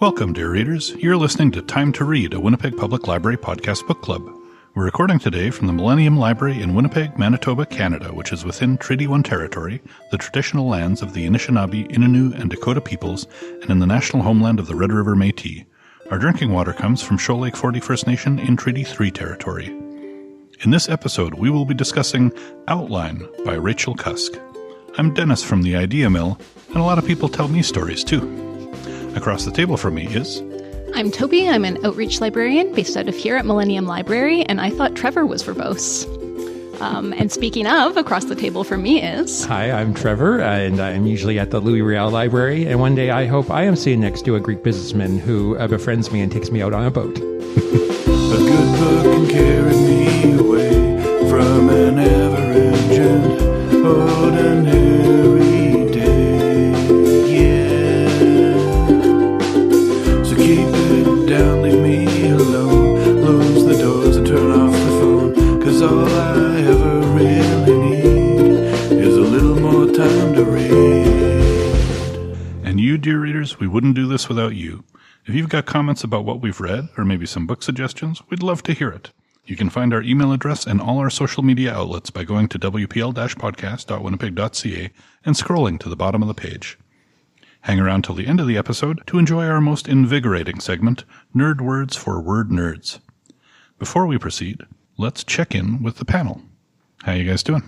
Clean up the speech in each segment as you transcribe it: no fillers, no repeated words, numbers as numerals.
Welcome, dear readers. You're listening to Time to Read, a Winnipeg Public Library podcast book club. We're recording today from the Millennium Library in Winnipeg, Manitoba, Canada, which is within Treaty 1 territory, the traditional lands of the Anishinaabe, Ininew, and Dakota peoples, and in the National Homeland of the Red River Métis. Our drinking water comes from Shoal Lake 40 First Nation in Treaty 3 territory. In this episode, we will be discussing Outline by Rachel Cusk. I'm Dennis from the Idea Mill, and a lot of people tell me stories too. Across the table from me is... I'm Toby. I'm an outreach librarian based out of here at Millennium Library, and I thought Trevor was verbose. And speaking of, across the table from me is... Hi, I'm Trevor, and I'm usually at the Louis Riel Library, and one day I hope I am sitting next to a Greek businessman who befriends me and takes me out on a boat. A good book can carry me away from an average and ordinary day, yeah. So keep it down, leave me alone, close the doors and turn off the phone, 'cause all I ever really need is a little more time to read. And you, dear readers, we wouldn't do this without you. If you've got comments about what we've read, or maybe some book suggestions, we'd love to hear it. You can find our email address and all our social media outlets by going to wpl-podcast.winnipeg.ca and scrolling to the bottom of the page. Hang around till the end of the episode to enjoy our most invigorating segment, Nerd Words for Word Nerds. Before we proceed, let's check in with the panel. How you guys doing?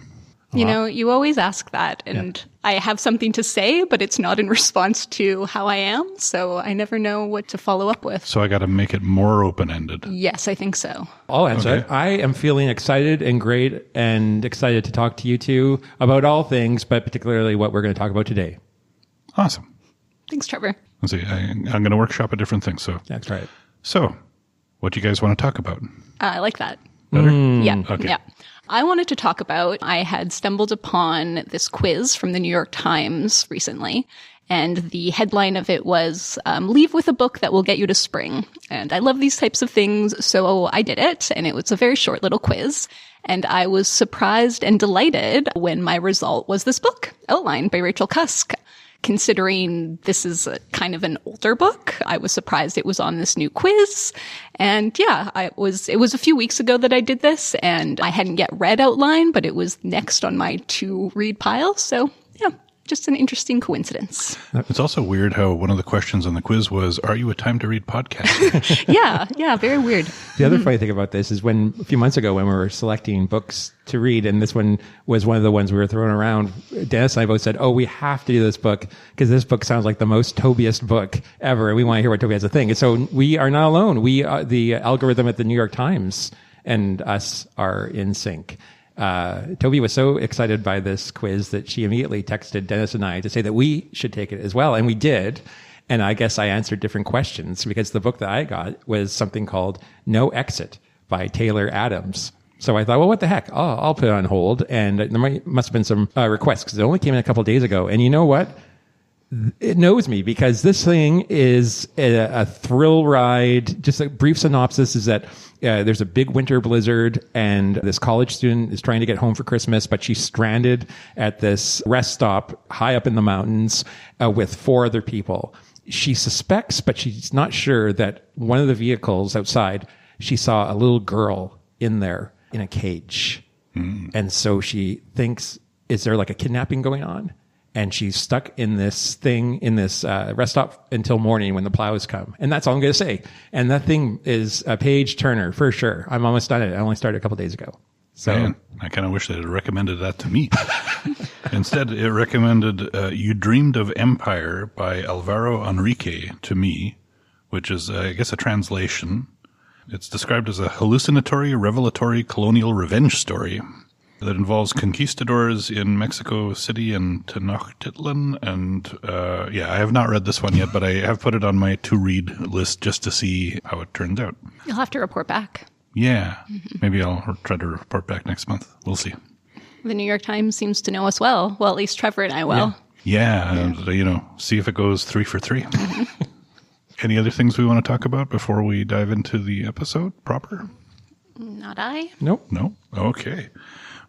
You know, you always ask that, and I have something to say, but it's not in response to how I am, so I never know what to follow up with. So I got to make it more open-ended. Yes, I think so. I'll answer it. I am feeling excited and great and excited to talk to you two about all things, but particularly what we're going to talk about today. Awesome. Thanks, Trevor. Let's see. I'm going to workshop a different thing. So That's right. So, what do you guys want to talk about? I like that. Better? Yeah. Okay. Yeah. I wanted to talk about, I had stumbled upon this quiz from the New York Times recently, and the headline of it was, leave with a book that will get you to spring. And I love these types of things, so I did it, and it was a very short little quiz. And I was surprised and delighted when my result was this book, Outline by Rachel Cusk. Considering this is a kind of an older book, I was surprised it was on this new quiz. And yeah, it was a few weeks ago that I did this, and I hadn't yet read Outline, but it was next on my to-read pile. So yeah, just an interesting coincidence. It's also weird how one of the questions on the quiz was, are you a Time to Read podcast? Yeah, very weird. The other funny thing about this is when a few months ago when we were selecting books to read, and this one was one of the ones we were throwing around, Dennis and I both said, oh, we have to do this book because this book sounds like the most Tobiest book ever, and we want to hear what Toby has to think. And so we are not alone. We are, the algorithm at the New York Times and us are in sync. Toby was so excited by this quiz that she immediately texted Dennis and I to say that we should take it as well. And we did. And I guess I answered different questions because the book that I got was something called No Exit by Taylor Adams. So I thought, well, what the heck? I'll put it on hold. And there must have been some requests because it only came in a couple of days ago. And you know what? It knows me because this thing is a thrill ride. Just a brief synopsis is that there's a big winter blizzard and this college student is trying to get home for Christmas, but she's stranded at this rest stop high up in the mountains with 4 other people. She suspects, but she's not sure, that one of the vehicles outside, she saw a little girl in there in a cage. And so she thinks, is there like a kidnapping going on? And she's stuck in this thing, in this rest stop until morning when the plows come. And that's all I'm going to say. And that thing is a page turner for sure. I'm almost done it. I only started a couple days ago. So Man, I kind of wish they had recommended that to me. Instead, it recommended You Dreamed of Empire by Alvaro Enrique to me, which is, I guess, a translation. It's described as a hallucinatory, revelatory colonial revenge story that involves conquistadors in Mexico City and Tenochtitlan. And I have not read this one yet, but I have put it on my to-read list just to see how it turns out. You'll have to report back. Yeah, maybe I'll try to report back next month. We'll see. The New York Times seems to know us well. Well, at least Trevor and I will. Yeah. And, see if it goes 3 for 3. Any other things we want to talk about before we dive into the episode proper? Not I. Nope. No? Okay.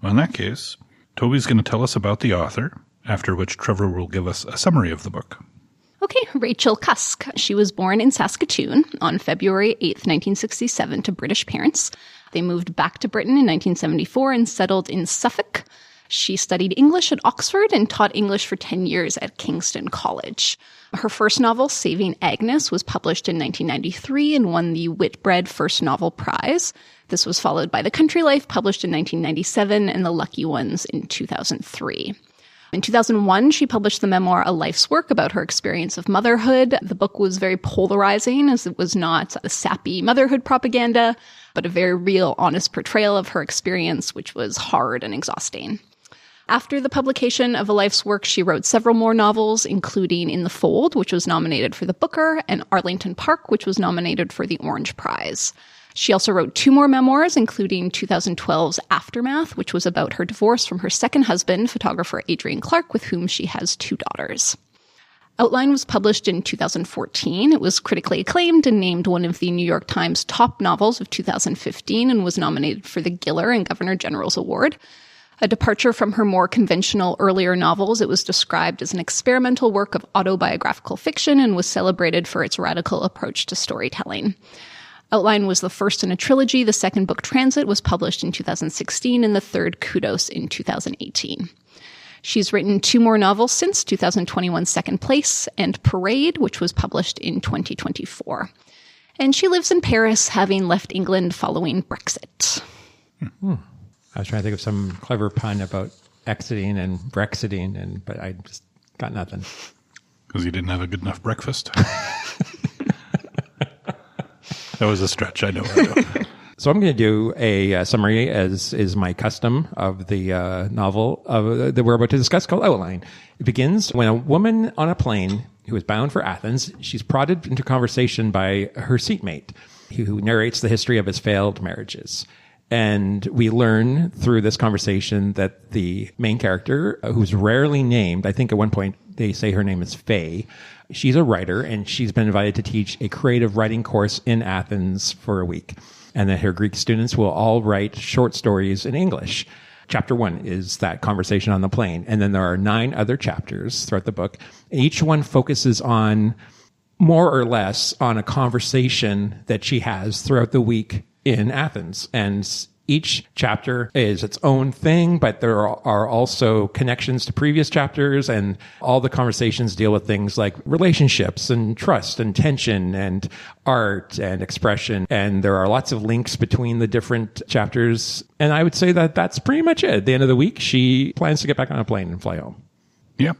Well, in that case, Toby's going to tell us about the author, after which Trevor will give us a summary of the book. Okay, Rachel Cusk. She was born in Saskatoon on February 8th, 1967 to British parents. They moved back to Britain in 1974 and settled in Suffolk. She studied English at Oxford and taught English for 10 years at Kingston College. Her first novel, Saving Agnes, was published in 1993 and won the Whitbread First Novel Prize. This was followed by The Country Life, published in 1997, and The Lucky Ones in 2003. In 2001, she published the memoir A Life's Work about her experience of motherhood. The book was very polarizing, as it was not a sappy motherhood propaganda, but a very real, honest portrayal of her experience, which was hard and exhausting. After the publication of A Life's Work, she wrote several more novels, including In the Fold, which was nominated for the Booker, and Arlington Park, which was nominated for the Orange Prize. She also wrote 2 more memoirs, including 2012's Aftermath, which was about her divorce from her second husband, photographer Adrian Clark, with whom she has 2 daughters. Outline was published in 2014. It was critically acclaimed and named one of the New York Times top novels of 2015 and was nominated for the Giller and Governor General's Award. A departure from her more conventional earlier novels, it was described as an experimental work of autobiographical fiction and was celebrated for its radical approach to storytelling. Outline was the first in a trilogy. The second book, Transit, was published in 2016, and the third, Kudos, in 2018. She's written 2 more novels since 2021's Second Place and Parade, which was published in 2024. And she lives in Paris, having left England following Brexit. I was trying to think of some clever pun about exiting and Brexiting, but I just got nothing. Because you didn't have a good enough breakfast? That was a stretch, I know. So I'm going to do a summary, as is my custom, of the novel that we're about to discuss, called Outline. It begins when a woman on a plane who is bound for Athens, she's prodded into conversation by her seatmate, who narrates the history of his failed marriages. And we learn through this conversation that the main character, who's rarely named, I think at one point they say her name is Faye, she's a writer, and she's been invited to teach a creative writing course in Athens for a week. And that her Greek students will all write short stories in English. Chapter 1 is that conversation on the plane. And then there are 9 other chapters throughout the book. Each one focuses on, more or less, on a conversation that she has throughout the week in Athens. And each chapter is its own thing, but there are also connections to previous chapters, and all the conversations deal with things like relationships and trust and tension and art and expression. And there are lots of links between the different chapters. And I would say that that's pretty much it. At the end of the week, she plans to get back on a plane and fly home. Yeah.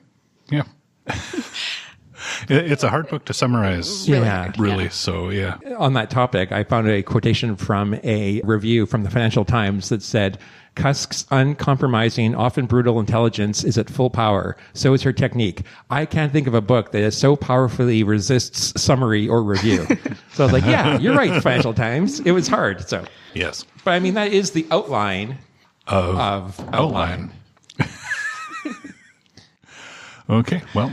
It's a hard book to summarize, really. So, yeah. On that topic, I found a quotation from a review from the Financial Times that said, Cusk's uncompromising, often brutal intelligence is at full power. So is her technique. I can't think of a book that so powerfully resists summary or review. So I was like, yeah, you're right, Financial Times. It was hard. So yes. But I mean, that is the outline of Outline. Okay, well,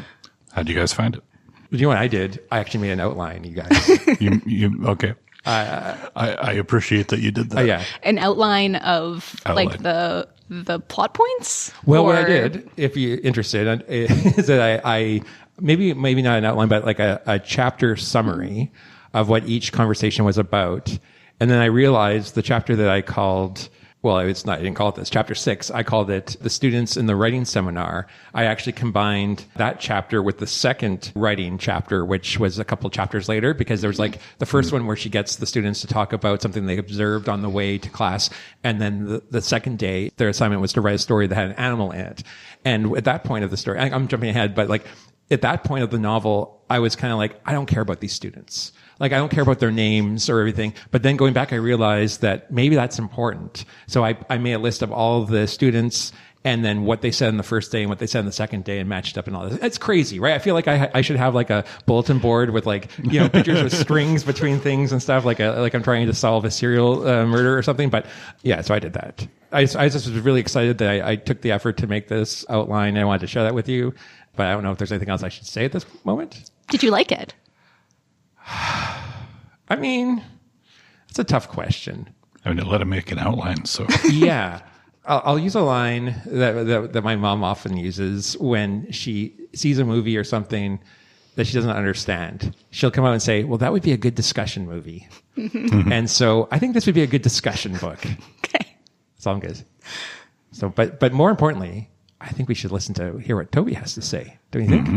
how'd you guys find it? You know what I did? I actually made an outline, you guys. you okay. I appreciate that you did that. Yeah. An outline of like the plot points? Well, what I did, if you're interested, is that I maybe not an outline, but like a chapter summary of what each conversation was about. And then I realized the chapter that I called, well, it's not, I didn't call it this, chapter 6, I called it The Students in the Writing Seminar. I actually combined that chapter with the second writing chapter, which was a couple chapters later, because there was like the first one where she gets the students to talk about something they observed on the way to class. And then the second day, their assignment was to write a story that had an animal in it. And at that point of the story, I'm jumping ahead, but like at that point of the novel, I was kind of like, I don't care about these students. Like, I don't care about their names or everything. But then going back, I realized that maybe that's important. So I made a list of all of the students and then what they said on the first day and what they said on the second day and matched up and all this. It's crazy, right? I feel like I should have like a bulletin board with like, you know, pictures with strings between things and stuff, like I'm trying to solve a serial murder or something. But yeah, so I did that. I just was really excited that I took the effort to make this outline. I wanted to share that with you. But I don't know if there's anything else I should say at this moment. Did you like it? I mean, it's a tough question. I mean, let him make an outline, so. Yeah. I'll use a line that my mom often uses when she sees a movie or something that she doesn't understand, she'll come out and say, well, that would be a good discussion movie. And so I think this would be a good discussion book. Okay. That's all good. So, but more importantly, I think we should hear what Toby has to say. Don't you think?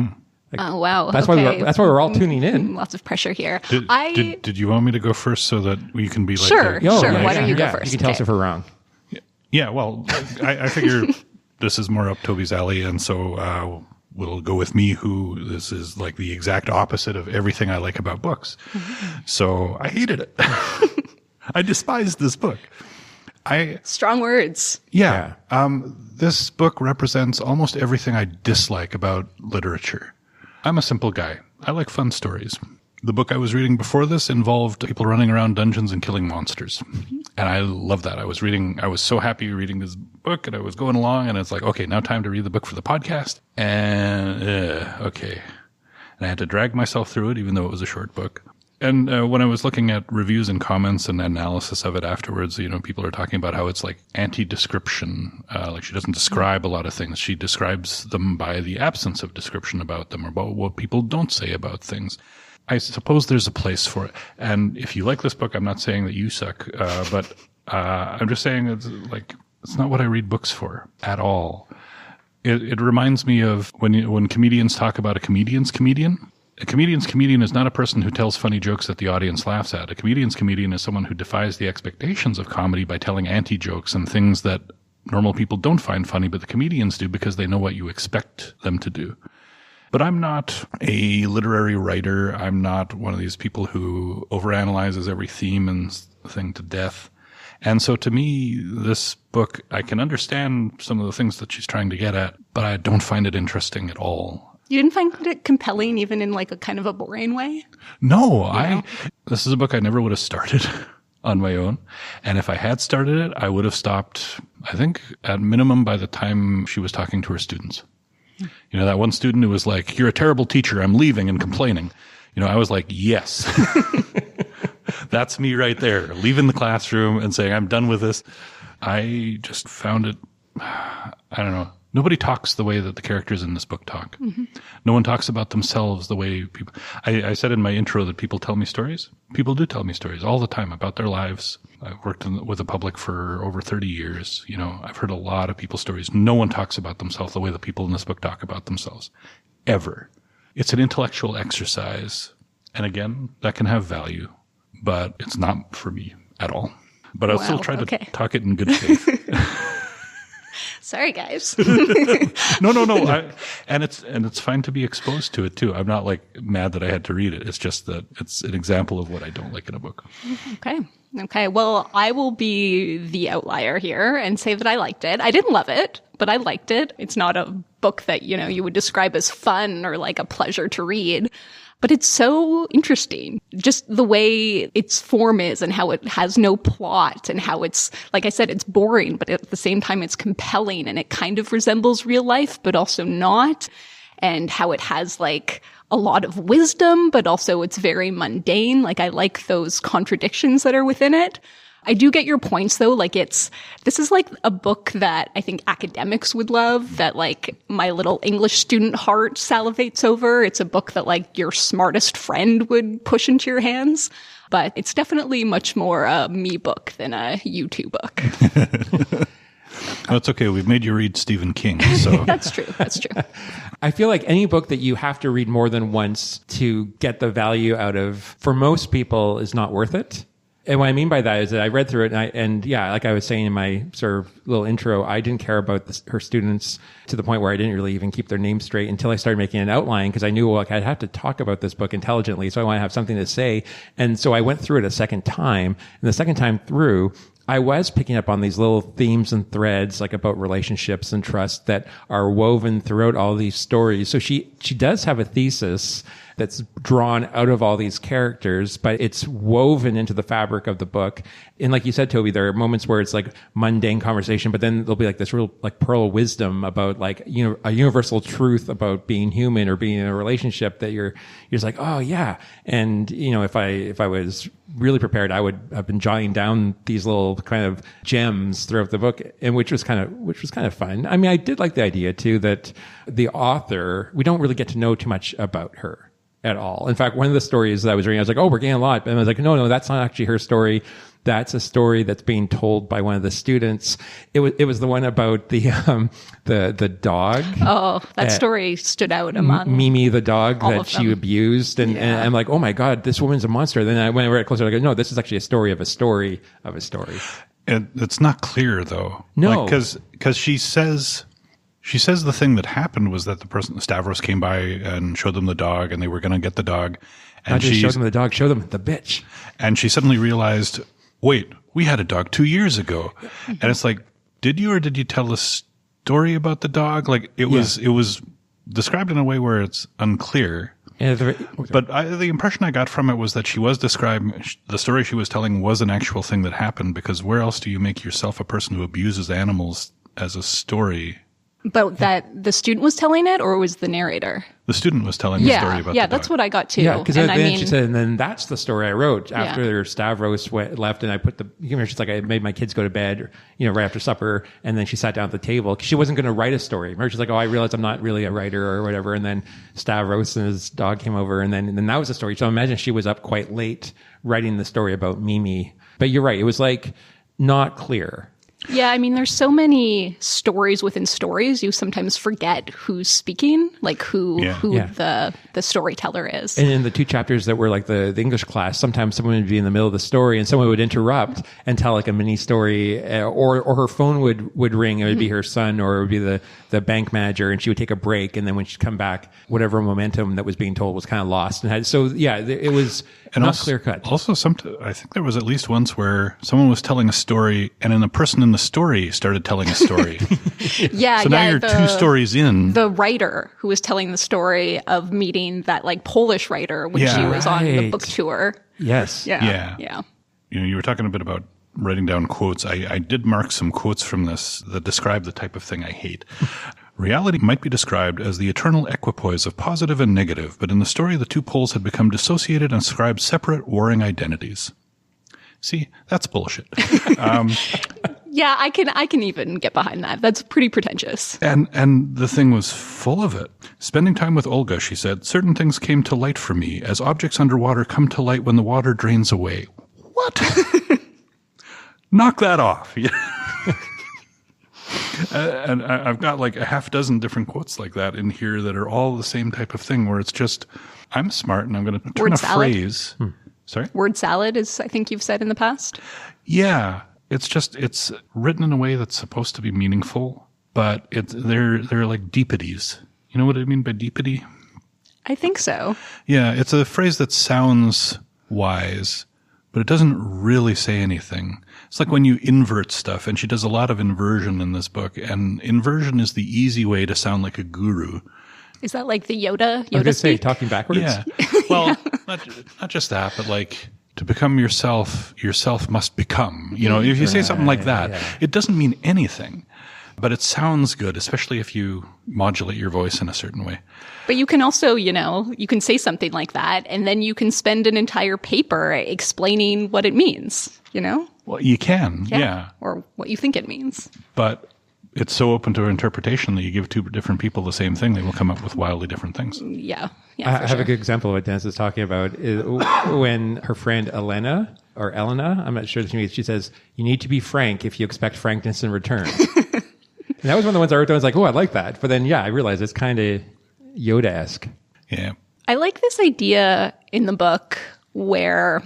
Like, Oh, wow. That's okay. why we're all tuning in. Lots of pressure here. Did you want me to go first so that we can be like... Sure. Why don't you go first? You can tell us if we're wrong. Yeah, well, I figure this is more up Toby's alley, and so we'll go with me, who this is like the exact opposite of everything I like about books. So I hated it. I despised this book. Strong words. Yeah. This book represents almost everything I dislike about literature. I'm a simple guy. I like fun stories. The book I was reading before this involved people running around dungeons and killing monsters. And I love that. I was so happy reading this book, and I was going along, and it's like, okay, now time to read the book for the podcast. And, okay. And I had to drag myself through it, even though it was a short book. And when I was looking at reviews and comments and analysis of it afterwards, people are talking about how it's like anti-description. Like she doesn't describe a lot of things. She describes them by the absence of description about them, or about what people don't say about things. I suppose there's a place for it. And if you like this book, I'm not saying that you suck, but I'm just saying it's not what I read books for at all. It reminds me of when comedians talk about a comedian's comedian. A comedian's comedian is not a person who tells funny jokes that the audience laughs at. A comedian's comedian is someone who defies the expectations of comedy by telling anti-jokes and things that normal people don't find funny, but the comedians do because they know what you expect them to do. But I'm not a literary writer. I'm not one of these people who overanalyzes every theme and thing to death. And so to me, this book, I can understand some of the things that she's trying to get at, but I don't find it interesting at all. You didn't find it compelling, even in like a kind of a boring way? No, this is a book I never would have started on my own. And if I had started it, I would have stopped, I think, at minimum by the time she was talking to her students. That one student who was like, you're a terrible teacher, I'm leaving and complaining. I was like, yes. That's me right there, leaving the classroom and saying, I'm done with this. I just found it, I don't know. Nobody talks the way that the characters in this book talk. No one talks about themselves the way people... I said in my intro that people tell me stories. People do tell me stories all the time about their lives. I've worked with the public for over 30 years. I've heard a lot of people's stories. No one talks about themselves the way the people in this book talk about themselves. Ever. It's an intellectual exercise. And again, that can have value. But it's not for me at all. But I'll still try to talk it in good faith. Sorry, guys. No. And it's fine to be exposed to it too. I'm not like mad that I had to read it. It's just that it's an example of what I don't like in a book. Okay. Well, I will be the outlier here and say that I liked it. I didn't love it, but I liked it. It's not a book that, you would describe as fun or like a pleasure to read. But it's so interesting, just the way its form is and how it has no plot and how it's, like I said, it's boring, but at the same time it's compelling and it kind of resembles real life, but also not. And how it has like a lot of wisdom, but also it's very mundane. Like I like those contradictions that are within it. I do get your points though. Like this is like a book that I think academics would love, that like my little English student heart salivates over. It's a book that like your smartest friend would push into your hands, but it's definitely much more a me book than a you two book. That's okay. We've made you read Stephen King, so. That's true. I feel like any book that you have to read more than once to get the value out of, for most people, is not worth it. And what I mean by that is that I read through it and like I was saying in my sort of little intro, I didn't care about her students to the point where I didn't really even keep their names straight until I started making an outline, because I knew I'd have to talk about this book intelligently. So I want to have something to say. And so I went through it a second time, and the second time through, I was picking up on these little themes and threads, like about relationships and trust, that are woven throughout all these stories. So she does have a thesis that's drawn out of all these characters, but it's woven into the fabric of the book. And like you said, Toby, there are moments where it's like mundane conversation, but then there'll be like this real like pearl of wisdom about like, a universal truth about being human or being in a relationship that you're just like, oh yeah. And, if I was really prepared, I would have been jotting down these little kind of gems throughout the book, and which was kind of fun. I mean, I did like the idea too that the author, we don't really get to know too much about her. at all. In fact, one of the stories that I was reading, I was like, oh, we're getting a lot. And I was like, no, that's not actually her story. That's a story that's being told by one of the students. It was the one about the dog. Oh, that story stood out among Mimi, the dog that she them. abused. And I'm like, oh my God, this woman's a monster. Then I went right closer. I go, no, this is actually a story of a story of a story. And it's not clear though. No. Because she says the thing that happened was that the person, Stavros, came by and showed them the dog and they were going to get the dog. And Not just show them the dog, show them the bitch. And she suddenly realized, wait, we had a dog 2 years ago. And it's like, did you tell a story about the dog? Like it was described in a way where it's unclear. But the impression I got from it was that she was describing, the story she was telling was an actual thing that happened, because where else do you make yourself a person who abuses animals as a story? But that the student was telling it, or was the narrator? The student was telling the story about the dog. That's what I got too. Yeah, because then she said, and then that's the story I wrote after Stavros left, and I put she's like, I made my kids go to bed, right after supper, and then she sat down at the table. She wasn't going to write a story. Remember, she's like, oh, I realized I'm not really a writer or whatever, and then Stavros and his dog came over, and then that was the story. So imagine she was up quite late writing the story about Mimi. But you're right, it was like not clear. Yeah, I mean, there's so many stories within stories, you sometimes forget who's speaking, like who the storyteller is. And in the 2 chapters that were like the English class, sometimes someone would be in the middle of the story and someone would interrupt and tell like a mini story, or her phone would ring. It would be her son, or it would be the bank manager, and she would take a break, and then when she'd come back, whatever momentum that was being told was kind of lost. And it was not clear cut. Also, I think there was at least once where someone was telling a story, and then the person in the story started telling a story. So now you're 2 stories in. The writer who was telling the story of meeting that like Polish writer when she was on the book tour. Yes. Yeah. You were talking a bit about writing down quotes. I did mark some quotes from this that describe the type of thing I hate. Reality might be described as the eternal equipoise of positive and negative, but in the story the 2 poles had become dissociated and ascribed separate, warring identities. See, that's bullshit. Yeah, I can even get behind that. That's pretty pretentious. And the thing was full of it. Spending time with Olga, she said, certain things came to light for me, as objects underwater come to light when the water drains away. What? Knock that off. And I've got like a half dozen different quotes like that in here that are all the same type of thing, where it's just, I'm smart and I'm going to turn a phrase. Sorry? Word salad is, I think you've said in the past. Yeah. It's written in a way that's supposed to be meaningful, but they're like deepities. You know what I mean by deepity? I think so. Yeah. It's a phrase that sounds wise, but it doesn't really say anything. It's like when you invert stuff, and she does a lot of inversion in this book, and inversion is the easy way to sound like a guru. Is that like the Yoda I was going to say, speak? talking backwards? Yeah. Well, not just that, but like to become yourself must become. If you say something like that, it doesn't mean anything, but it sounds good, especially if you modulate your voice in a certain way. But you can also, you can say something like that, and then you can spend an entire paper explaining what it means, Well, you can, yeah. Or what you think it means. But it's so open to interpretation that you give 2 different people the same thing, they will come up with wildly different things. Yeah. I have a good example of what Dennis is talking about. Is when her friend Elena, I'm not sure she says, you need to be frank if you expect frankness in return. And that was one of the ones I wrote down. I was like, oh, I like that. But then, I realized it's kind of Yoda-esque. Yeah. I like this idea in the book where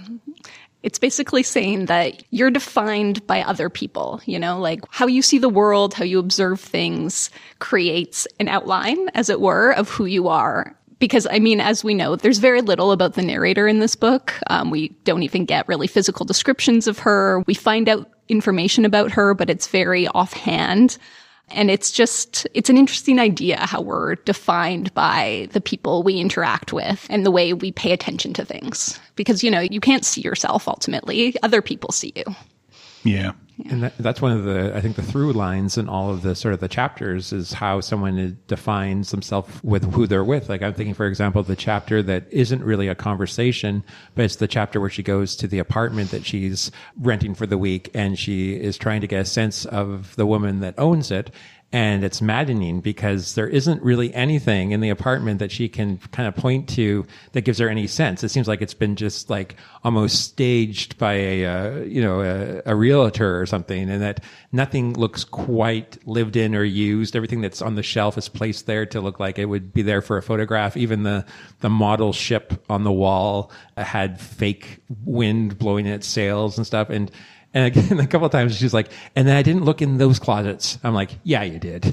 it's basically saying that you're defined by other people, like how you see the world, how you observe things creates an outline, as it were, of who you are. Because, as we know, there's very little about the narrator in this book. We don't even get really physical descriptions of her. We find out information about her, but it's very offhand. And it's an interesting idea how we're defined by the people we interact with and the way we pay attention to things. Because, you can't see yourself ultimately. Other people see you. Yeah. And that's one of I think the through lines in all of the sort of the chapters is how someone defines themselves with who they're with. Like I'm thinking, for example, the chapter that isn't really a conversation, but it's the chapter where she goes to the apartment that she's renting for the week, and she is trying to get a sense of the woman that owns it. And it's maddening because there isn't really anything in the apartment that she can kind of point to that gives her any sense. It seems like it's been just like almost staged by a realtor or something, and that nothing looks quite lived in or used. Everything that's on the shelf is placed there to look like it would be there for a photograph. Even the model ship on the wall had fake wind blowing in its sails and stuff. And again, a couple of times she's like, and then I didn't look in those closets. I'm like, yeah, you did.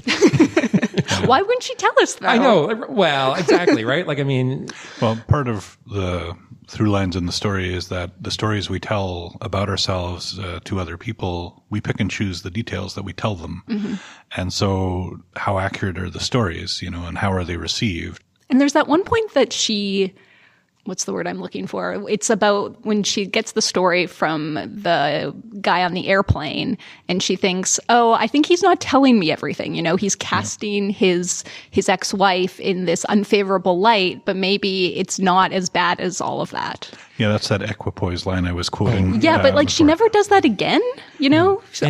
Why wouldn't she tell us though? I know. Well, exactly. Right. Like, I mean, well, part of the through lines in the story is that the stories we tell about ourselves to other people, we pick and choose the details that we tell them. Mm-hmm. And so how accurate are the stories, and how are they received? And there's that one point that what's the word I'm looking for? It's about when she gets the story from the guy on the airplane and she thinks, oh, I think he's not telling me everything. He's casting his ex-wife in this unfavorable light, but maybe it's not as bad as all of that. Yeah, that's that equipoise line I was quoting. Yeah, but like she never does that again,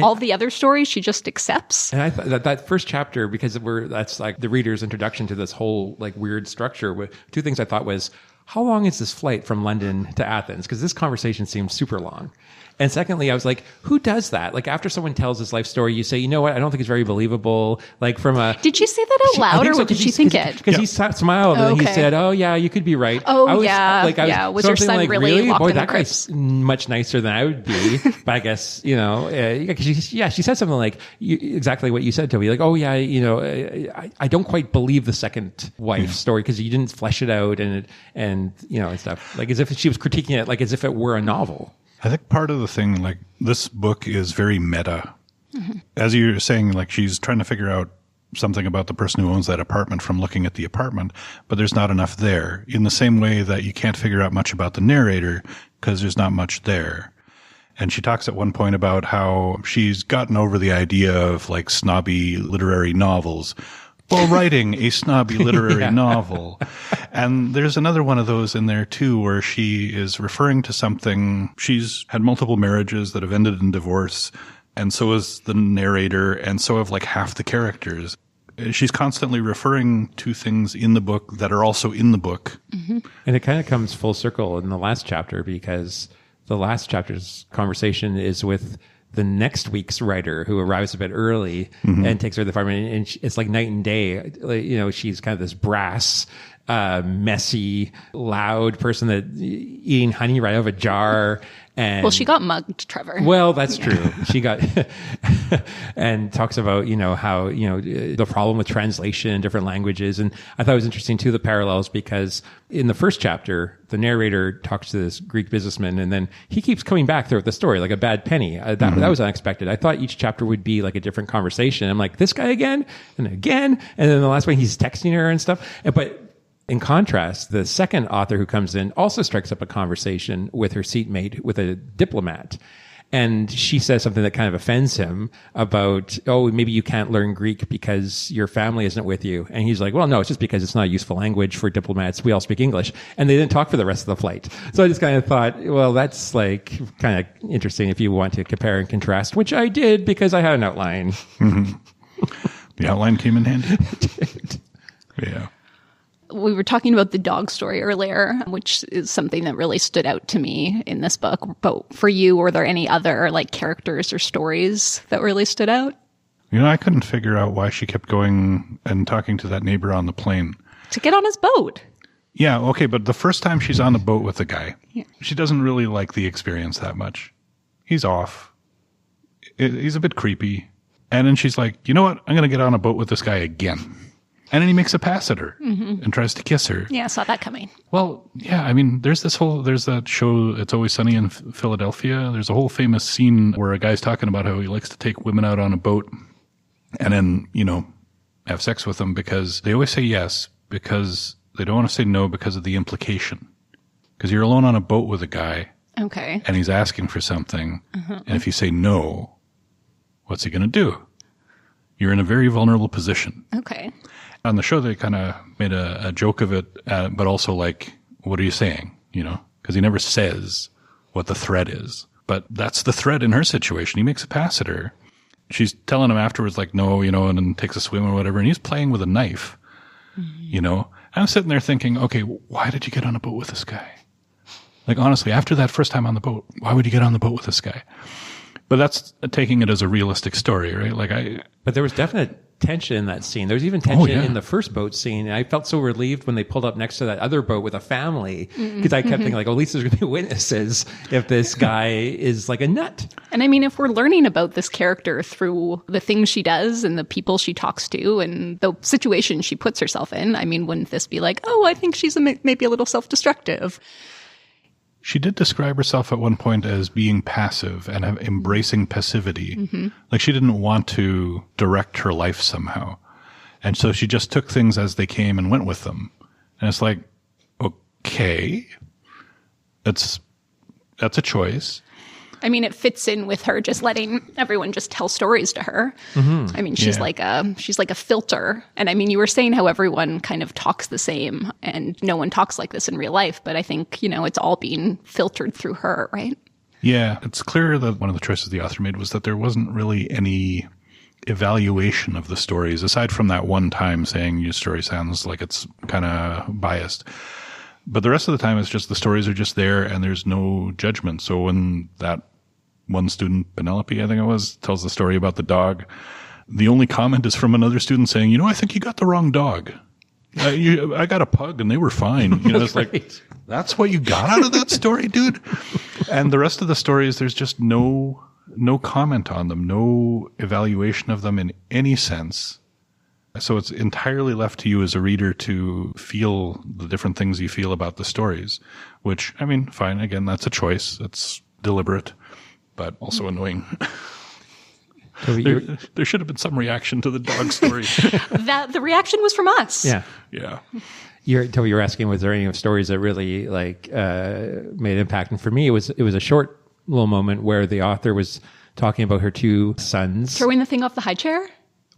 all the other stories she just accepts. And I thought that first chapter, because that's like the reader's introduction to this whole like weird structure. Two things I thought was, how long is this flight from London to Athens? Because this conversation seems super long. And secondly, I was like, who does that? Like after someone tells his life story, you say, you know what? I don't think it's very believable. Like Did you say that out loud or did she think it? Because he smiled and he said, oh yeah, you could be right. Oh yeah. Was your son like, really locked Boy, in the that crypts? guy's much nicer than I would be. But I guess, she said something like exactly what you said, Toby. Like, oh yeah, I don't quite believe the second wife story because you didn't flesh it out and stuff. Like as if she was critiquing it, like as if it were a novel. I think part of the thing, like this book is very meta. Mm-hmm. As you're saying, like she's trying to figure out something about the person who owns that apartment from looking at the apartment, but there's not enough there. In the same way that you can't figure out much about the narrator because there's not much there. And she talks at one point about how she's gotten over the idea of like snobby literary novels while writing a snobby literary novel. And there's another one of those in there too, where she is referring to something. She's had multiple marriages that have ended in divorce. And so is the narrator. And so have like half the characters. She's constantly referring to things in the book that are also in the book. Mm-hmm. And it kind of comes full circle in the last chapter, because the last chapter's conversation is with the next week's writer, who arrives a bit early and takes her to the farm, and it's like night and day. She's kind of this brass, messy, loud person that eating honey right out of a jar. And well, she got mugged, Trevor. Well, that's true. She got and talks about how the problem with translation in different languages. And I thought it was interesting too, the parallels, because in the first chapter the narrator talks to this Greek businessman, and then he keeps coming back throughout the story like a bad penny. That was unexpected. I thought each chapter would be like a different conversation. I'm like, this guy again and again, and then the last one he's texting her and stuff. But in contrast, the second author who comes in also strikes up a conversation with her seatmate, with a diplomat. And she says something that kind of offends him about, oh, maybe you can't learn Greek because your family isn't with you. And he's like, well, no, it's just because it's not a useful language for diplomats. We all speak English. And they didn't talk for the rest of the flight. So I just kind of thought, well, that's like kind of interesting if you want to compare and contrast, which I did because I had an outline. Mm-hmm. The outline came in handy. Yeah. We were talking about the dog story earlier, which is something that really stood out to me in this book. But for you, were there any other like characters or stories that really stood out? I couldn't figure out why she kept going and talking to that neighbor on the plane. To get on his boat. Yeah, okay, but the first time she's on the boat with the guy, she doesn't really like the experience that much. He's off. He's a bit creepy. And then she's like, you know what? I'm going to get on a boat with this guy again. And then he makes a pass at her and tries to kiss her. Yeah, I saw that coming. Well, yeah, I mean, there's that show, It's Always Sunny in Philadelphia. There's a whole famous scene where a guy's talking about how he likes to take women out on a boat and then, have sex with them because they always say yes, because they don't want to say no because of the implication. Because you're alone on a boat with a guy. Okay. And he's asking for something. And if you say no, what's he going to do? You're in a very vulnerable position. Okay. On the show, they kind of made a joke of it, but also like, what are you saying? Because he never says what the threat is. But that's the threat in her situation. He makes a pass at her. she's telling him afterwards, like, no, and then takes a swim or whatever. And he's playing with a knife, I'm sitting there thinking, okay, why did you get on a boat with this guy? Like, honestly, after that first time on the boat, why would you get on the boat with this guy? But that's taking it as a realistic story, right? But there was definite tension in that scene. There was even tension in the first boat scene. And I felt so relieved when they pulled up next to that other boat with a family, because I kept thinking, like, at least there's going to be witnesses if this guy is like a nut. And I mean, if we're learning about this character through the things she does and the people she talks to and the situation she puts herself in, I mean, wouldn't this be like, oh, I think she's maybe a little self-destructive? She did describe herself at one point as being passive and embracing passivity. Like, she didn't want to direct her life somehow. And so she just took things as they came and went with them. And it's like, okay, that's a choice. I mean, it fits in with her just letting everyone just tell stories to her. I mean, she's like a filter. And I mean, you were saying how everyone kind of talks the same and no one talks like this in real life. But I think, it's all being filtered through her, right? Yeah. It's clear that one of the choices the author made was that there wasn't really any evaluation of the stories, aside from that one time saying your story sounds like it's kind of biased. But the rest of the time, it's just the stories are just there and there's no judgment. So when that one student, Penelope, I think it was, tells the story about the dog, the only comment is from another student saying, I think you got the wrong dog. I got a pug and they were fine. It's like, that's what you got out of that story, dude? And the rest of the stories, there's just no comment on them, no evaluation of them in any sense. So it's entirely left to you as a reader to feel the different things you feel about the stories, which, I mean, fine. Again, that's a choice. It's deliberate, but also annoying. There should have been some reaction to the dog story. The reaction was from us. Yeah. Yeah. Toby, you're asking, was there any stories that really made an impact? And for me, it was a short little moment where the author was talking about her two sons. Throwing the thing off the high chair?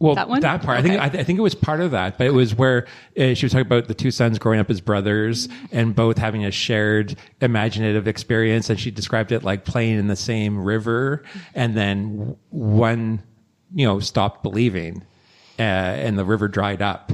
Well, that one? That part. Okay. I think it was part of that, but it was where she was talking about the two sons growing up as brothers and both having a shared imaginative experience. And she described it like playing in the same river, and then one, stopped believing, and the river dried up.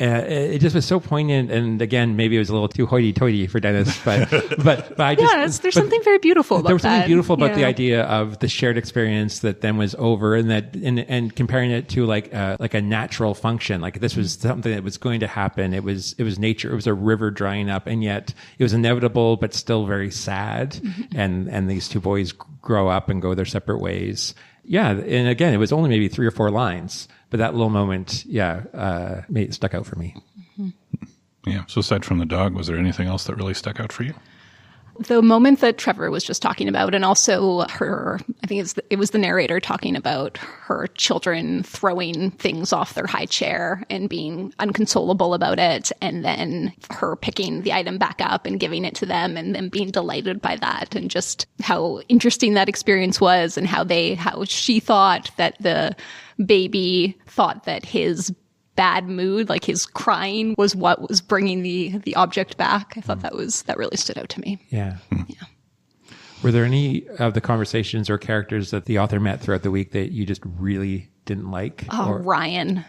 It just was so poignant, and again, maybe it was a little too hoity-toity for Dennis, but I just there's something very beautiful about that. There was something beautiful about the idea of the shared experience that then was over, and and comparing it to like a natural function, like this was something that was going to happen. It was nature. It was a river drying up, and yet it was inevitable, but still very sad. And these two boys grow up and go their separate ways. Yeah, and again, it was only maybe 3 or 4 lines. But that little moment, stuck out for me. Yeah. So aside from the dog, was there anything else that really stuck out for you? The moment that Trevor was just talking about, and also her, I think it was the narrator talking about her children throwing things off their high chair and being inconsolable about it, and then her picking the item back up and giving it to them and then being delighted by that, and just how interesting that experience was, and how she thought that the baby thought that his bad mood, like his crying, was what was bringing the object back. I thought that really stood out to me. Yeah. Were there any of the conversations or characters that the author met throughout the week that you just really didn't like? Ryan.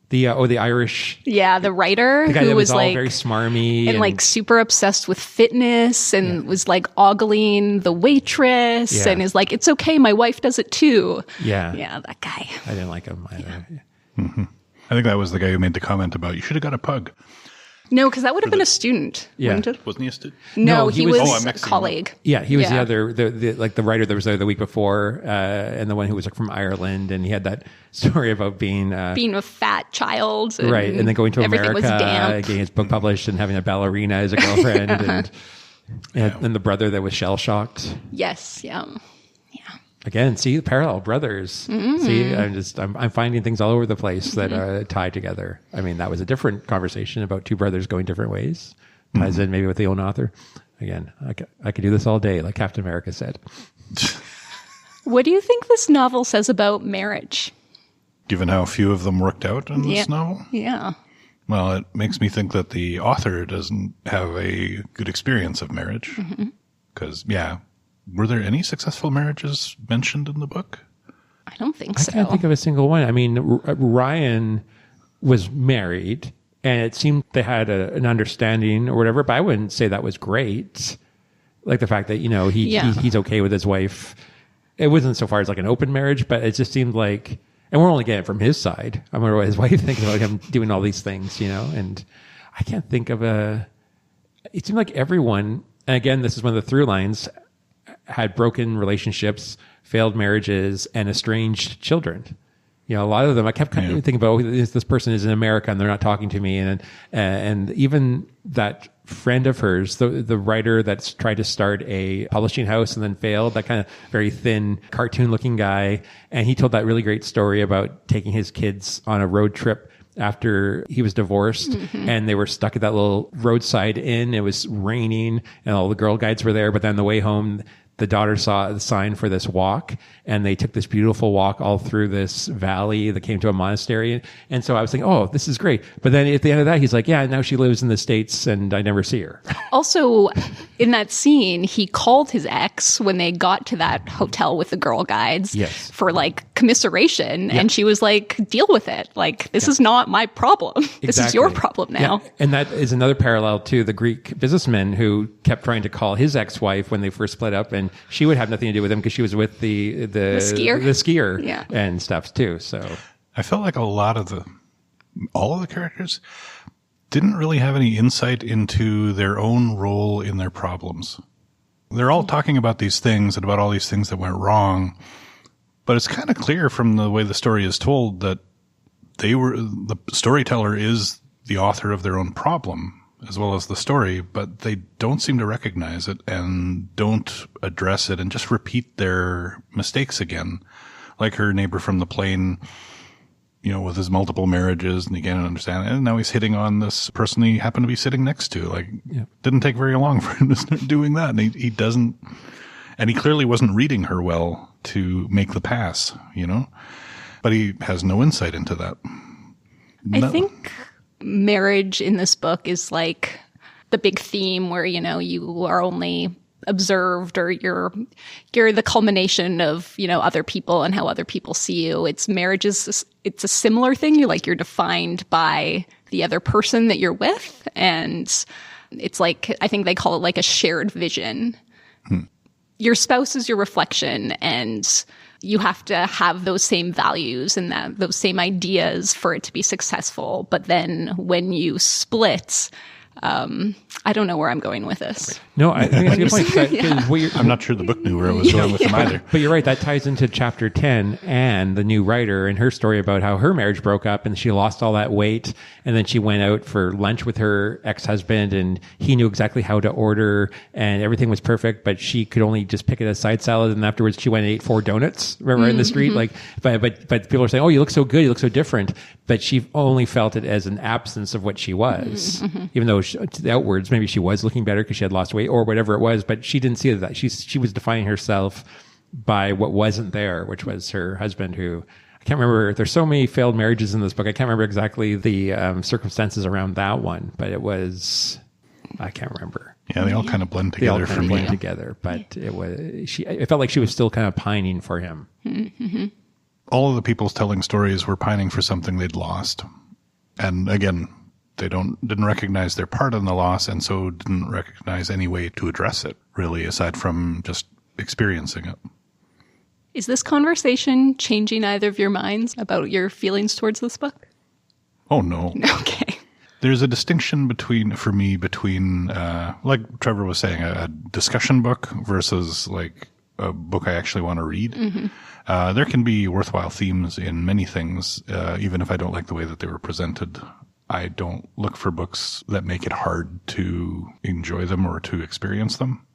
The Irish. Yeah, the writer the guy who was all like very smarmy and like super obsessed with fitness and was like ogling the waitress and is like, it's okay, my wife does it too. Yeah. Yeah, that guy. I didn't like him either. Yeah. I think that was the guy who made the comment about you should have got a pug. No, because that would have been a student, wouldn't it? Wasn't he a student? No, he was a a colleague. Yeah, he was the other, the writer that was there the week before, and the one who was like from Ireland, and he had that story about being a fat child, and right, and then going to everything America, was damp. getting his book published, and having a ballerina as a girlfriend, and the brother that was shell shocked. Yes, yeah. Again, see the parallel brothers. See, I'm finding things all over the place that tie together. I mean, that was a different conversation about two brothers going different ways. Ties in maybe with the own author. Again, I could do this all day, like Captain America said. What do you think this novel says about marriage? Given how few of them worked out in this novel? Yeah. Well, it makes me think that the author doesn't have a good experience of marriage. Because, were there any successful marriages mentioned in the book? I don't think so. I can't think of a single one. I mean, Ryan was married, and it seemed they had an understanding or whatever, but I wouldn't say that was great. Like the fact that, he's okay with his wife. It wasn't so far as like an open marriage, but it just seemed like, and we're only getting it from his side. I wonder what his wife thinks about him doing all these things, and I can't think of it seemed like everyone, and again, this is one of the through lines, had broken relationships, failed marriages, and estranged children. A lot of them, I kept kind of thinking about, this person is in America and they're not talking to me. And even that friend of hers, the writer that's tried to start a publishing house and then failed, that kind of very thin cartoon looking guy. And he told that really great story about taking his kids on a road trip after he was divorced, and they were stuck at that little roadside inn. It was raining and all the Girl Guides were there. But then on the way home, the daughter saw the sign for this walk, and they took this beautiful walk all through this valley that came to a monastery. And so I was thinking, oh, this is great. But then at the end of that, he's like, yeah, now she lives in the States and I never see her. Also, in that scene, he called his ex when they got to that hotel with the Girl Guides for like commiseration. And she was like, deal with it. Like, this is not my problem. This is your problem now. Yeah. And that is another parallel to the Greek businessman who kept trying to call his ex-wife when they first split up, and she would have nothing to do with him because she was with the skier and stuff too. So I felt like all of the characters didn't really have any insight into their own role in their problems. They're all talking about these things and about all these things that went wrong, but it's kind of clear from the way the story is told that the storyteller is the author of their own problem as well as the story, but they don't seem to recognize it and don't address it and just repeat their mistakes again. Like her neighbor from the plane, with his multiple marriages, and he can't understand it. And now he's hitting on this person he happened to be sitting next to. Like, didn't take very long for him to start doing that. And he doesn't, and he clearly wasn't reading her well to make the pass, but he has no insight into that. I think marriage in this book is like the big theme where, you are only observed, or you're the culmination of, other people and how other people see you. It's a similar thing. You're defined by the other person that you're with. And it's like, I think they call it like a shared vision. Your spouse is your reflection, and you have to have those same values and those same ideas for it to be successful. But then when you split, I don't know where I'm going with this. No, I think that's a good point. I'm not sure the book knew where I was going with them either. But you're right. That ties into chapter 10 and the new writer and her story about how her marriage broke up and she lost all that weight. And then she went out for lunch with her ex-husband, and he knew exactly how to order and everything was perfect, but she could only just pick it as side salad. And afterwards she went and ate 4 donuts, remember, in the street. Like, but people are saying, oh, you look so good. You look so different. But she only felt it as an absence of what she was, even though outwards, maybe she was looking better because she had lost weight or whatever it was, but she didn't see that. She was defining herself by what wasn't there, which was her husband, who I can't remember. There's so many failed marriages in this book. I can't remember exactly the circumstances around that one, but it was, I can't remember. Yeah, they all kind of blend together for me. Blend together, but it felt like she was still kind of pining for him. Mm-hmm. All of the people telling stories were pining for something they'd lost. And again, they didn't recognize their part in the loss, and so didn't recognize any way to address it, really, aside from just experiencing it. Is this conversation changing either of your minds about your feelings towards this book? Oh, no. Okay. There's a distinction between, like Trevor was saying, a discussion book versus like a book I actually want to read. Mm-hmm. There can be worthwhile themes in many things, even if I don't like the way that they were presented. I don't look for books that make it hard to enjoy them or to experience them.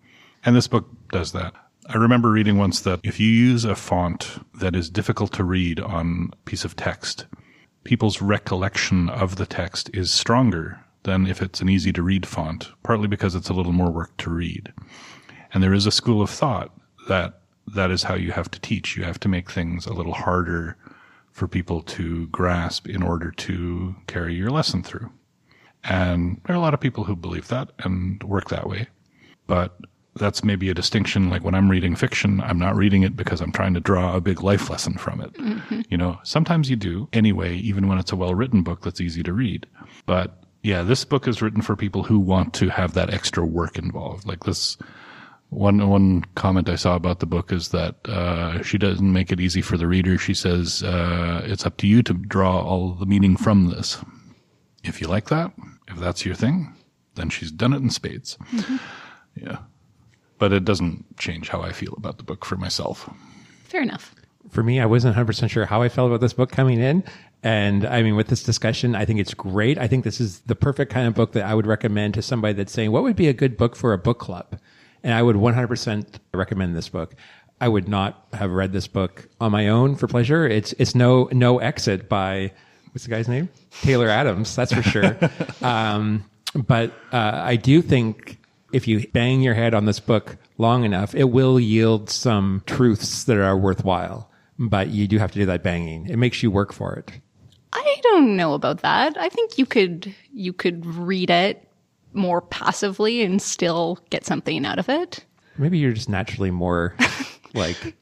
And this book does that. I remember reading once that if you use a font that is difficult to read on a piece of text, people's recollection of the text is stronger than if it's an easy to read font, partly because it's a little more work to read. And there is a school of thought that is how you have to teach. You have to make things a little harder for people to grasp in order to carry your lesson through. And there are a lot of people who believe that and work that way. But that's maybe a distinction. Like when I'm reading fiction, I'm not reading it because I'm trying to draw a big life lesson from it. You know, sometimes you do anyway, even when it's a well-written book that's easy to read. But yeah, this book is written for people who want to have that extra work involved. Like this one comment I saw about the book is that she doesn't make it easy for the reader. She says, it's up to you to draw all the meaning from this. If you like that, if that's your thing, then she's done it in spades. Yeah. But it doesn't change how I feel about the book for myself. Fair enough. For me, I wasn't 100% sure how I felt about this book coming in. And I mean, with this discussion, I think it's great. I think this is the perfect kind of book that I would recommend to somebody that's saying, what would be a good book for a book club? And I would 100% recommend this book. I would not have read this book on my own for pleasure. It's no Exit by, what's the guy's name? Taylor Adams, that's for sure. But I do think if you bang your head on this book long enough, it will yield some truths that are worthwhile. But you do have to do that banging. It makes you work for it. I don't know about that. I think you could read it more passively and still get something out of it. Maybe you're just naturally more like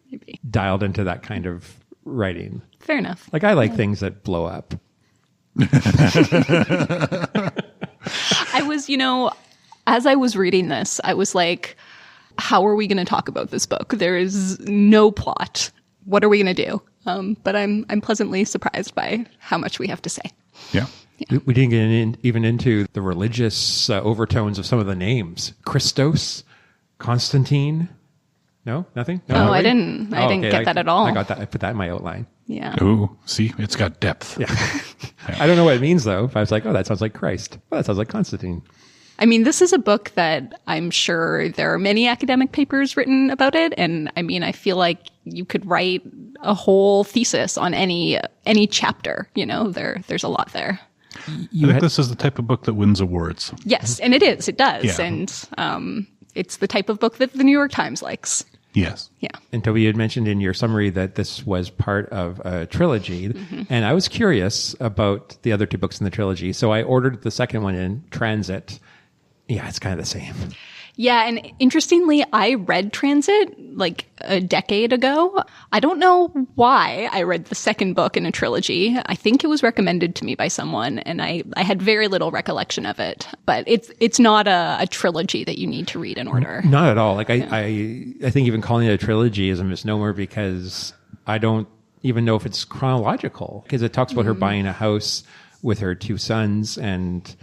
dialed into that kind of writing. Fair enough. Like I like things that blow up. I was, as I was reading this, I was like, how are we going to talk about this book? There is no plot. What are we going to do? But I'm pleasantly surprised by how much we have to say. Yeah. We didn't get even into the religious overtones of some of the names. Christos, Constantine. No, nothing. No, I didn't get that at all. I got that. I put that in my outline. Yeah. Ooh, see, it's got depth. Yeah. I don't know what it means though. If I was like, oh, that sounds like Christ. Well, that sounds like Constantine. I mean, this is a book that I'm sure there are many academic papers written about it. And I mean, I feel like you could write a whole thesis on any chapter, there's a lot there. I think this is the type of book that wins awards. Yes. And it is. It does. Yeah. And it's the type of book that the New York Times likes. Yes. Yeah. And Toby, you had mentioned in your summary that this was part of a trilogy. And I was curious about the other two books in the trilogy. So I ordered the second one in Transit. Yeah, it's kind of the same. Yeah, and interestingly, I read Transit like a decade ago. I don't know why I read the second book in a trilogy. I think it was recommended to me by someone, and I had very little recollection of it. But it's not a trilogy that you need to read in order. Not at all. Like I think even calling it a trilogy is a misnomer because I don't even know if it's chronological. Because it talks about her buying a house with her two sons and...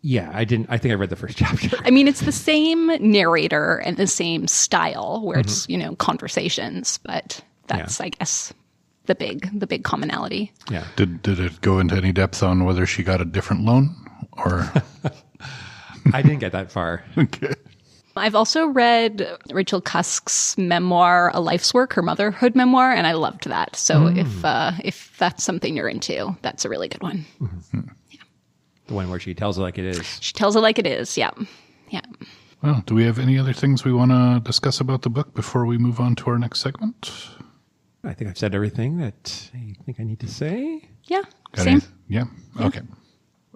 Yeah, I think I read the first chapter. I mean, it's the same narrator and the same style where it's, conversations, but that's, I guess, the big commonality. Yeah. Did it go into any depth on whether she got a different loan or? I didn't get that far. Okay. I've also read Rachel Cusk's memoir, A Life's Work, her motherhood memoir, and I loved that. So if that's something you're into, that's a really good one. Mm-hmm. The one where she tells it like it is. She tells it like it is, yeah. Yeah. Well, do we have any other things we want to discuss about the book before we move on to our next segment? I think I've said everything that I think I need to say. Yeah, Got same. Yeah? Okay.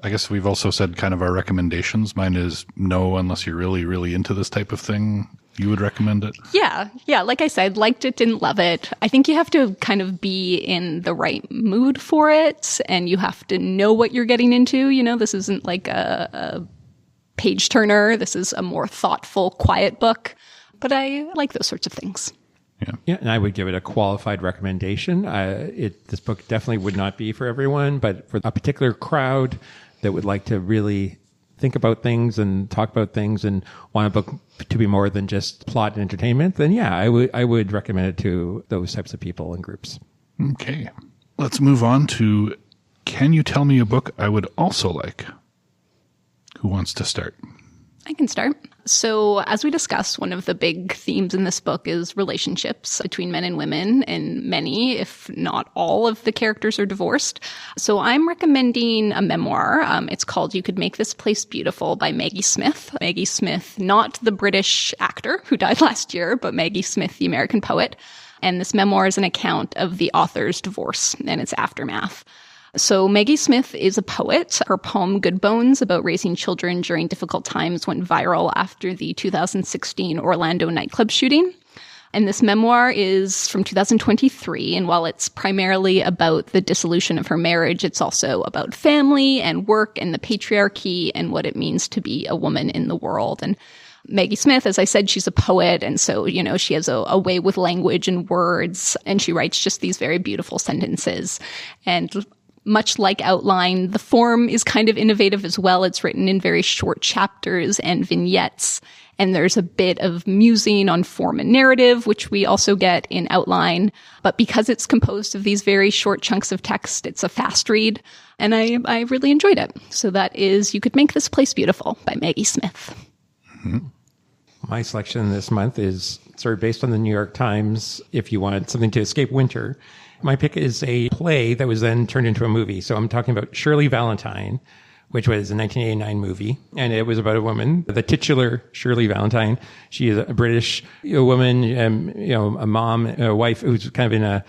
I guess we've also said kind of our recommendations. Mine is no, unless you're really, really into this type of thing. You would recommend it? Yeah. Like I said, liked it, didn't love it. I think you have to kind of be in the right mood for it, and you have to know what you're getting into. This isn't like a page turner. This is a more thoughtful, quiet book. But I like those sorts of things. Yeah, and I would give it a qualified recommendation. This book definitely would not be for everyone, but for a particular crowd that would like to really think about things and talk about things and want a book to be more than just plot and entertainment, then yeah, I would recommend it to those types of people and groups. Okay. Let's move on to Can You Tell Me a Book I Would Also Like? Who wants to start? I can start. So as we discussed, one of the big themes in this book is relationships between men and women, and many, if not all, of the characters are divorced. So I'm recommending a memoir. It's called You Could Make This Place Beautiful by Maggie Smith. Maggie Smith, not the British actor who died last year, but Maggie Smith, the American poet. And this memoir is an account of the author's divorce and its aftermath. So Maggie Smith is a poet. Her poem Good Bones about raising children during difficult times went viral after the 2016 Orlando nightclub shooting. And this memoir is from 2023. And while it's primarily about the dissolution of her marriage, it's also about family and work and the patriarchy and what it means to be a woman in the world. And Maggie Smith, as I said, she's a poet. And so, she has a way with language and words. And she writes just these very beautiful sentences. And much like Outline, the form is kind of innovative as well. It's written in very short chapters and vignettes. And there's a bit of musing on form and narrative, which we also get in Outline. But because it's composed of these very short chunks of text, it's a fast read. And I really enjoyed it. So that is You Could Make This Place Beautiful by Maggie Smith. Mm-hmm. My selection this month is sort of based on the New York Times, if you want something to escape winter. My pick is a play that was then turned into a movie. So I'm talking about Shirley Valentine, which was a 1989 movie. And it was about a woman, the titular Shirley Valentine. She is a British woman, a mom, a wife who's kind of in a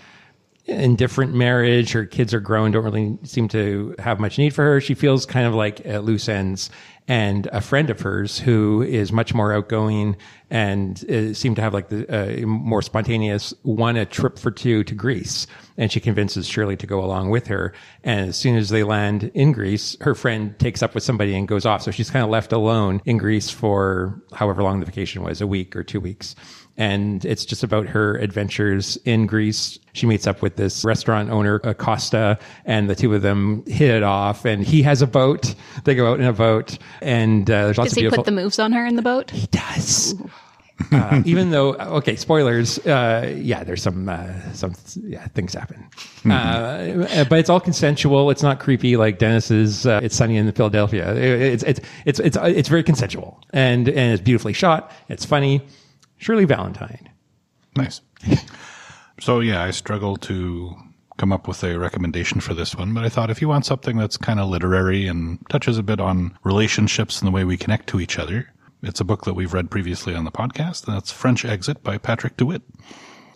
indifferent marriage. Her kids are grown, don't really seem to have much need for her. She feels kind of like at loose ends. And a friend of hers who is much more outgoing and seemed to have like the more spontaneous, won a trip for two to Greece. And she convinces Shirley to go along with her. And as soon as they land in Greece, her friend takes up with somebody and goes off. So she's kind of left alone in Greece for however long the vacation was, a week or 2 weeks. And it's just about her adventures in Greece. She meets up with this restaurant owner, Costa, and the two of them hit it off. And he has a boat. They go out in a boat. And there's lots of beautiful... Does he put the moves on her in the boat? He does. Even though, okay, spoilers. There's some things happen. But it's all consensual. It's not creepy like Dennis's It's Sunny in Philadelphia. It's very consensual. And it's beautifully shot. It's funny. Shirley Valentine. Nice. So I struggled to come up with a recommendation for this one, but I thought if you want something that's kind of literary and touches a bit on relationships and the way we connect to each other, it's a book that we've read previously on the podcast, and that's French Exit by Patrick DeWitt.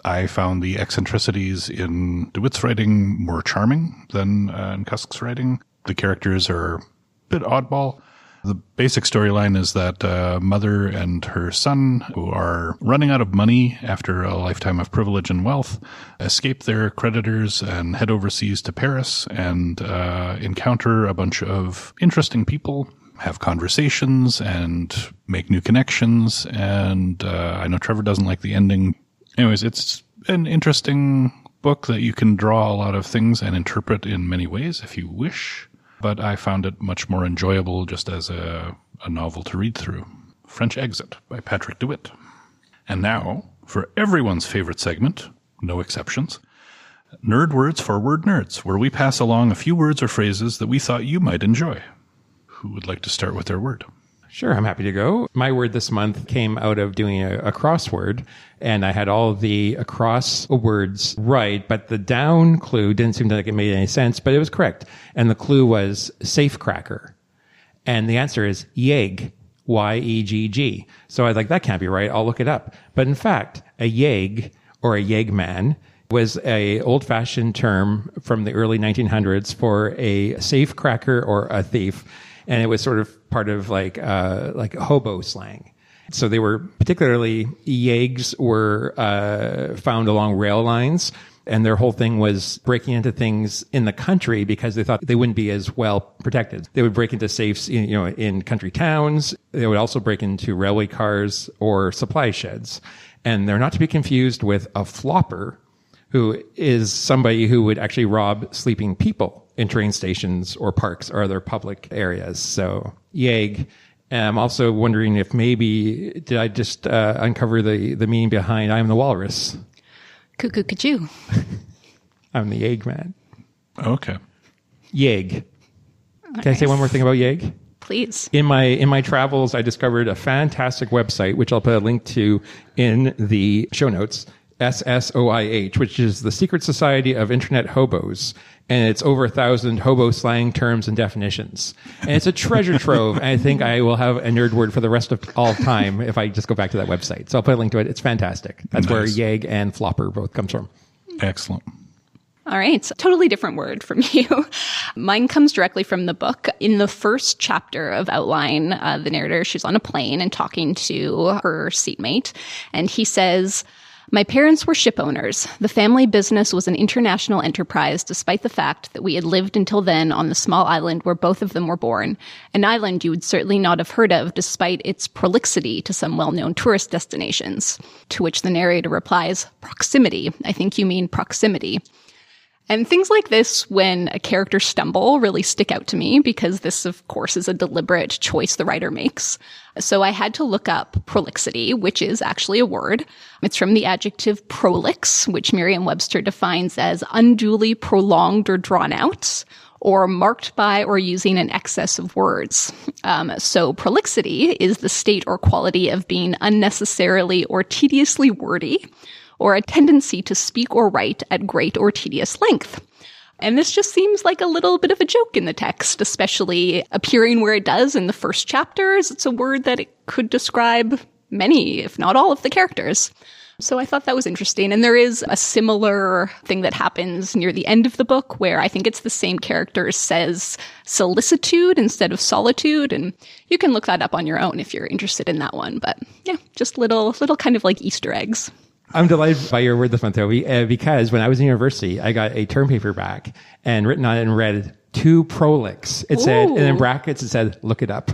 I found the eccentricities in DeWitt's writing more charming than in Cusk's writing. The characters are a bit oddball. The basic storyline is that a mother and her son, who are running out of money after a lifetime of privilege and wealth, escape their creditors and head overseas to Paris and encounter a bunch of interesting people, have conversations, and make new connections. And I know Trevor doesn't like the ending. Anyways, it's an interesting book that you can draw a lot of things and interpret in many ways if you wish. But I found it much more enjoyable just as a novel to read through. French Exit by Patrick DeWitt. And now, for everyone's favorite segment, no exceptions, Nerd Words for Word Nerds, where we pass along a few words or phrases that we thought you might enjoy. Who would like to start with their word? Sure, I'm happy to go. My word this month came out of doing a crossword, and I had all of the across words right, but the down clue didn't seem like it made any sense, but it was correct. And the clue was safecracker. And the answer is YEGG, Y-E-G-G. So I was like, that can't be right. I'll look it up. But in fact, a YEGG or a YEGGman was a old-fashioned term from the early 1900s for a safecracker or a thief. And it was sort of part of like hobo slang. So they were particularly yeggs were found along rail lines, and their whole thing was breaking into things in the country because they thought they wouldn't be as well protected. They would break into safes, in country towns. They would also break into railway cars or supply sheds. And they're not to be confused with a flopper, who is somebody who would actually rob sleeping people in train stations or parks or other public areas. So, YEGG. And I'm also wondering if maybe, did I just uncover the meaning behind I'm the walrus? Cuckoo, cuckoo. I'm the YEGG man. Okay. YEGG. Can I say one more thing about YEGG? Please. In my travels, I discovered a fantastic website, which I'll put a link to in the show notes. SSOIH, which is the Secret Society of Internet Hobos. And it's over 1,000 hobo slang terms and definitions. And it's a treasure trove. And I think I will have a nerd word for the rest of all time if I just go back to that website. So I'll put a link to it. It's fantastic. That's nice. Where YEGG and flopper both comes from. Excellent. All right. So totally different word from you. Mine comes directly from the book. In the first chapter of Outline, the narrator, she's on a plane and talking to her seatmate. And he says, "My parents were ship owners. The family business was an international enterprise, despite the fact that we had lived until then on the small island where both of them were born, an island you would certainly not have heard of despite its prolixity to some well-known tourist destinations." To which the narrator replies, "Proximity. I think you mean proximity." And things like this, when a character stumble, really stick out to me because this, of course, is a deliberate choice the writer makes. So I had to look up prolixity, which is actually a word. It's from the adjective prolix, which Merriam-Webster defines as unduly prolonged or drawn out, or marked by or using an excess of words. So prolixity is the state or quality of being unnecessarily or tediously wordy, or a tendency to speak or write at great or tedious length. And this just seems like a little bit of a joke in the text, especially appearing where it does in the first chapters. It's a word that it could describe many, if not all, of the characters. So I thought that was interesting. And there is a similar thing that happens near the end of the book where I think it's the same character says solicitude instead of solitude. And you can look that up on your own if you're interested in that one. But yeah, just little kind of like Easter eggs. I'm delighted by your word this month, Toby, because when I was in university, I got a term paper back and written on it in red, "too prolix." It said, and in brackets, it said, "look it up."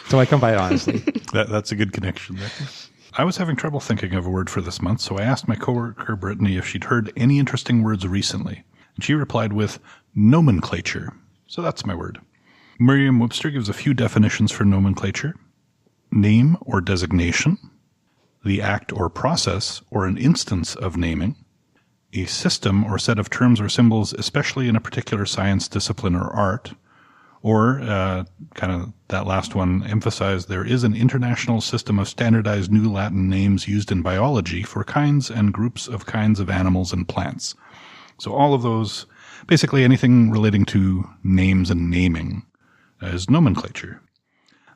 So I come by it honestly. That's a good connection there. I was having trouble thinking of a word for this month, so I asked my coworker, Brittany, if she'd heard any interesting words recently. And she replied with nomenclature. So that's my word. Merriam-Webster gives a few definitions for nomenclature. Name or designation, the act or process or an instance of naming, a system or set of terms or symbols, especially in a particular science, discipline, or art, or kind of that last one emphasized there is an international system of standardized New Latin names used in biology for kinds and groups of kinds of animals and plants. So all of those, basically anything relating to names and naming, is nomenclature.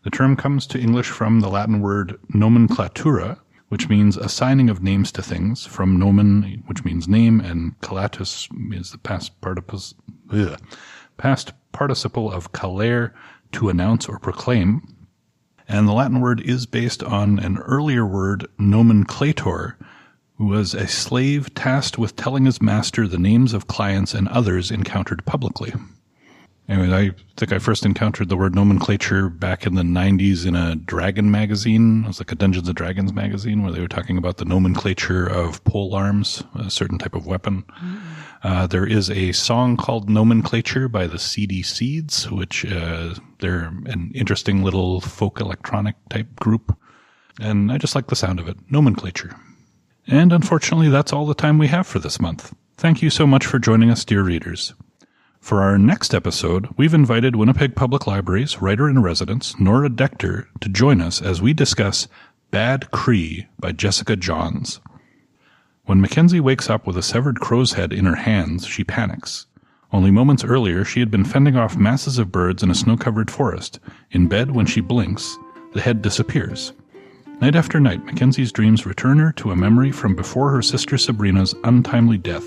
The term comes to English from the Latin word nomenclatura, which means assigning of names to things, from nomen, which means name, and clatus is the past participle of calere, to announce or proclaim. And the Latin word is based on an earlier word, nomenclator, who was a slave tasked with telling his master the names of clients and others encountered publicly. Anyway, I think I first encountered the word nomenclature back in the 90s in a dragon magazine. It was like a Dungeons & Dragons magazine where they were talking about the nomenclature of pole arms, a certain type of weapon. There is a song called Nomenclature by the CD Seeds, which they're an interesting little folk electronic type group. And I just like the sound of it. Nomenclature. And unfortunately, that's all the time we have for this month. Thank you so much for joining us, dear readers. For our next episode, we've invited Winnipeg Public Library's writer-in-residence, Nora Dector, to join us as we discuss Bad Cree by Jessica Johns. When Mackenzie wakes up with a severed crow's head in her hands, she panics. Only moments earlier, she had been fending off masses of birds in a snow-covered forest. In bed, when she blinks, the head disappears. Night after night, Mackenzie's dreams return her to a memory from before her sister Sabrina's untimely death.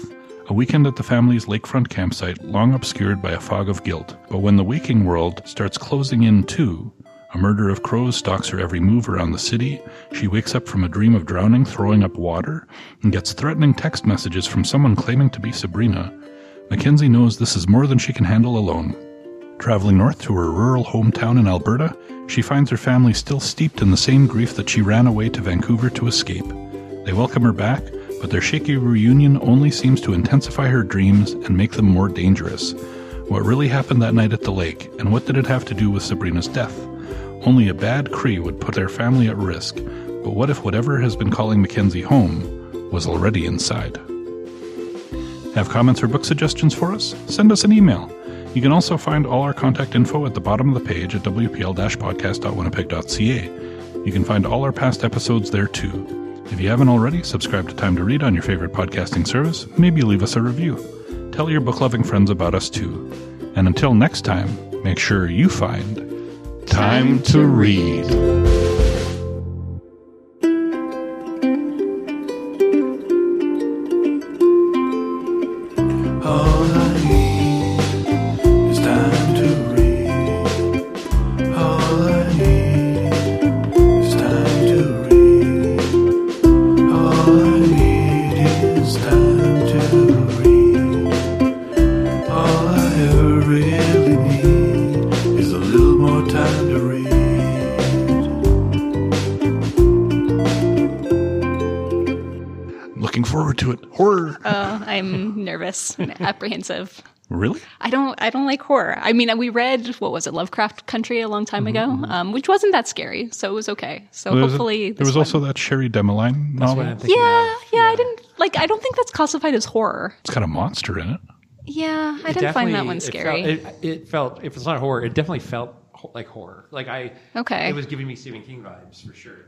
A weekend at the family's lakefront campsite, long obscured by a fog of guilt. But when the waking world starts closing in too, a murder of crows stalks her every move around the city, she wakes up from a dream of drowning, throwing up water, and gets threatening text messages from someone claiming to be Sabrina, Mackenzie knows this is more than she can handle alone. Traveling north to her rural hometown in Alberta, she finds her family still steeped in the same grief that she ran away to Vancouver to escape. They welcome her back, but their shaky reunion only seems to intensify her dreams and make them more dangerous. What really happened that night at the lake, and what did it have to do with Sabrina's death? Only a bad Cree would put their family at risk, but what if whatever has been calling Mackenzie home was already inside? Have comments or book suggestions for us? Send us an email. You can also find all our contact info at the bottom of the page at wpl-podcast.winnipeg.ca. You can find all our past episodes there too. If you haven't already, subscribe to Time to Read on your favorite podcasting service. Maybe leave us a review. Tell your book-loving friends about us too. And until next time, make sure you find Time to Read. to read. Looking forward to it. Horror. Oh, I'm nervous and apprehensive. Really? I don't like horror. I mean, we read, what was it, Lovecraft Country a long time ago, which wasn't that scary, so it was okay. So hopefully There was also that Sherry Demeline That's novel. what I'm thinking Yeah, of. I don't think that's classified as horror. It's got a monster in it. Yeah, I It didn't find that definitely- one scary. It felt, if it's not horror, it definitely felt like horror. Like Okay. it was giving me Stephen King vibes for sure.